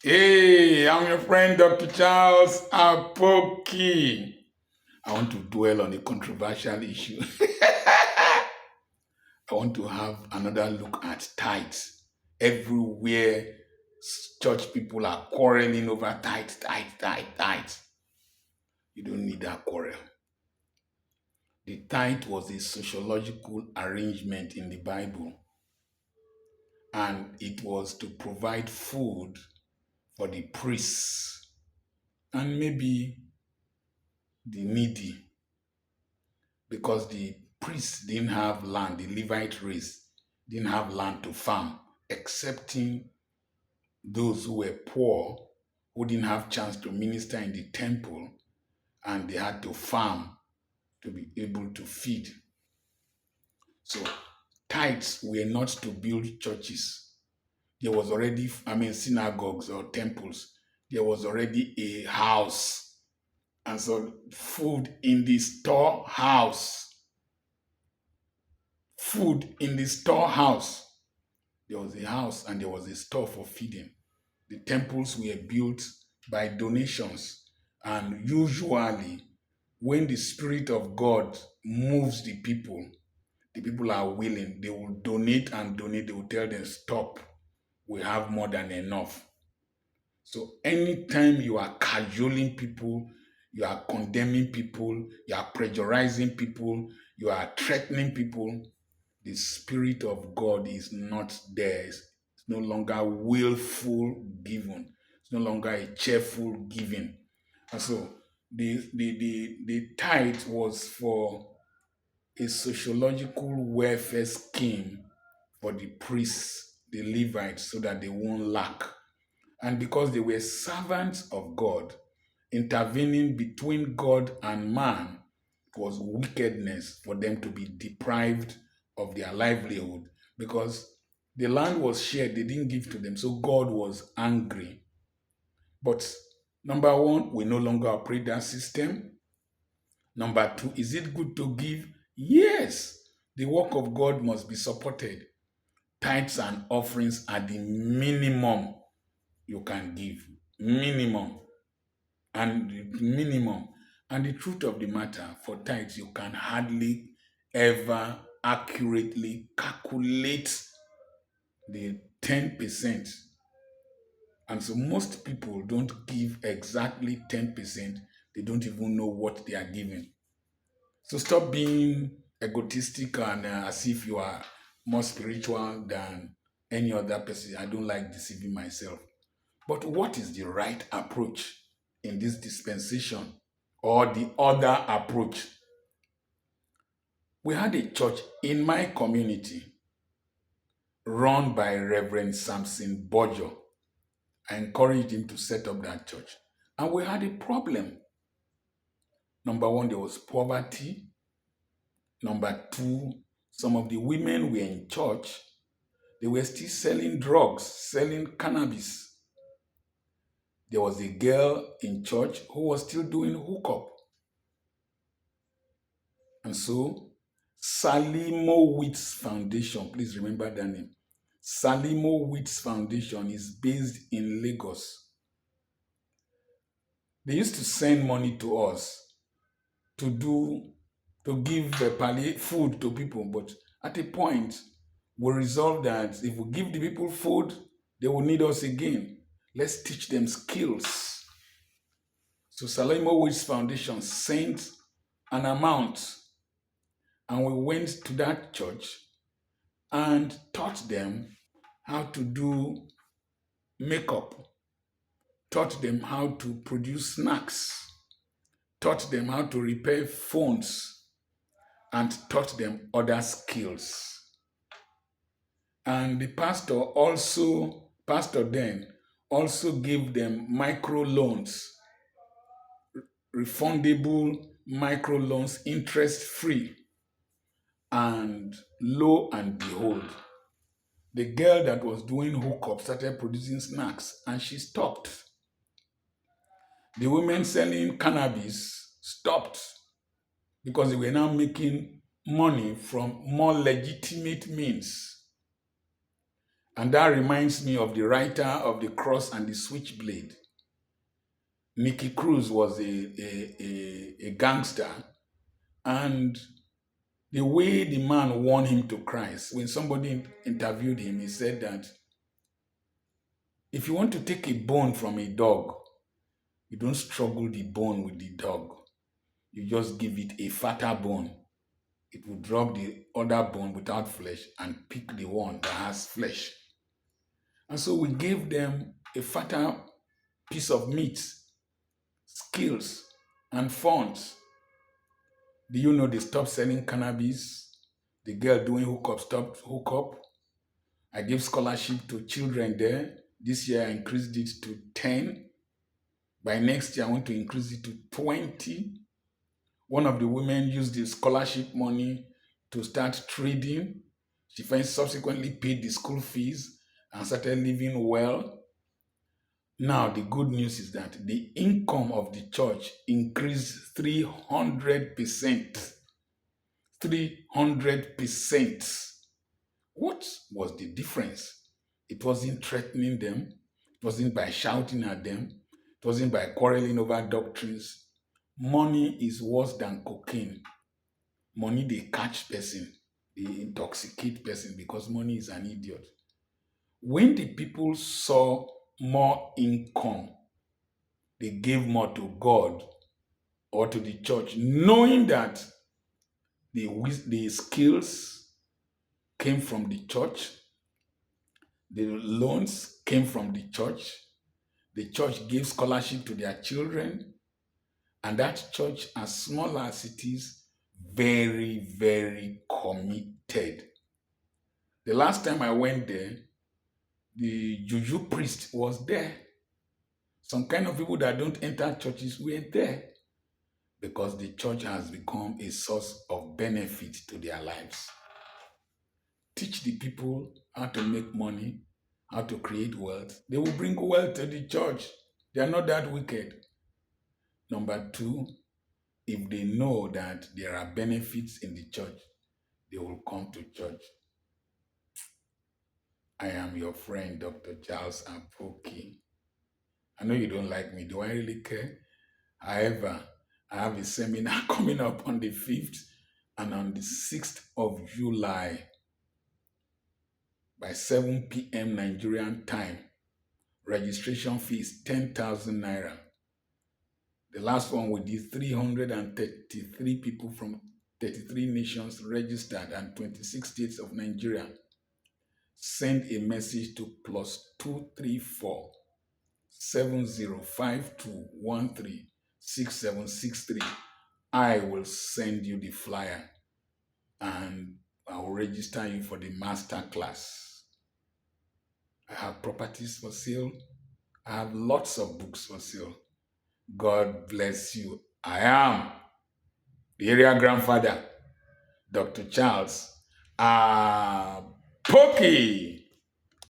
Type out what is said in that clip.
Hey, I'm your friend Dr. Charles Apoki. I want to dwell on a controversial issue. I want to have another look at tithes. Everywhere church people are quarreling over tithes, tithes, tithes, tithes. You don't need that quarrel. The tithe was a sociological arrangement in the Bible, and it was to provide food for the priests and maybe the needy, because the priests didn't have land, the Levite race didn't have land to farm, excepting those who were poor, who didn't have chance to minister in the temple, and they had to farm to be able to feed. So tithes were not to build churches. There was already, synagogues or temples. There was already a house. And so food in the storehouse. Food in the storehouse. There was a house and there was a store for feeding. The temples were built by donations. And usually, when the Spirit of God moves the people are willing. They will donate and donate. They will tell them, stop. We have more than enough. So anytime you are cajoling people, you are condemning people, you are pressurizing people, you are threatening people, the Spirit of God is not there. It's no longer willful giving. It's no longer a cheerful giving. And so the tithe was for a sociological welfare scheme for the priests, the Levites, so that they won't lack. And because they were servants of God, intervening between God and man, it was wickedness for them to be deprived of their livelihood, because the land was shared, they didn't give to them. So God was angry. But number one, we no longer operate that system. Number two, is it good to give? Yes. The work of God must be supported. Tithes and offerings are the minimum you can give. Minimum. And the minimum. And the truth of the matter, for tithes, you can hardly ever accurately calculate the 10%. And so most people don't give exactly 10%. They don't even know what they are giving. So stop being egotistic and as if you are more spiritual than any other person. I don't like deceiving myself. But what is the right approach in this dispensation, or the other approach? We had a church in my community run by Reverend Samson Bojo. I encouraged him to set up that church. And we had a problem. Number one, there was poverty. Number two, some of the women were in church. They were still selling drugs, selling cannabis. There was a girl in church who was still doing hookup. And so, Salimowitz Foundation, please remember that name. Salimowitz Foundation is based in Lagos. They used to send money to us to give food to people, but at a point, we resolved that if we give the people food, they will need us again. Let's teach them skills. So Salimowitz Foundation sent an amount, and we went to that church and taught them how to do makeup, taught them how to produce snacks, taught them how to repair phones, and taught them other skills. And the pastor then also gave them micro loans, refundable micro loans, interest free. And lo and behold, the girl that was doing hookup started producing snacks, and she stopped. The women selling cannabis stopped because they were now making money from more legitimate means. And that reminds me of the writer of The Cross and the Switchblade. Nicky Cruz was a gangster, and the way the man won him to Christ, when somebody interviewed him, he said that if you want to take a bone from a dog, you don't struggle the bone with the dog. You just give it a fatter bone. It will drop the other bone without flesh and pick the one that has flesh. And so we gave them a fatter piece of meat, skills, and funds. Do you know they stopped selling cannabis? The girl doing hookup stopped hookup. I gave scholarship to children there. This year I increased it to 10. By next year I want to increase it to 20. One of the women used the scholarship money to start trading. She subsequently paid the school fees and started living well. Now, the good news is that the income of the church increased 300%. 300%. What was the difference? It wasn't threatening them. It wasn't by shouting at them. It wasn't by quarreling over doctrines. Money is worse than cocaine. Money, they catch person. They intoxicate person because money is an idiot. When the people saw more income, they gave more to God or to the church, knowing that the skills came from the church, the loans came from the church gave scholarship to their children, and that church, as small as it is, very, very committed. The last time I went there, the juju priest was there. Some kind of people that don't enter churches were there because the church has become a source of benefit to their lives. Teach the people how to make money, how to create wealth. They will bring wealth to the church. They are not that wicked. Number two, if they know that there are benefits in the church, they will come to church. I am your friend, Dr. Charles Apoki. I know you don't like me. Do I really care? However, I have a seminar coming up on the 5th and on the 6th of July by 7 p.m. Nigerian time. Registration fee is 10,000 naira. The last one we did 333 people from 33 nations registered and 26 states of Nigeria. Send a message to +234 7052136763. I will send you the flyer and I will register you for the master class. I have properties for sale. I have lots of books for sale. God bless you. I am the area grandfather, Dr. Charles Apoki.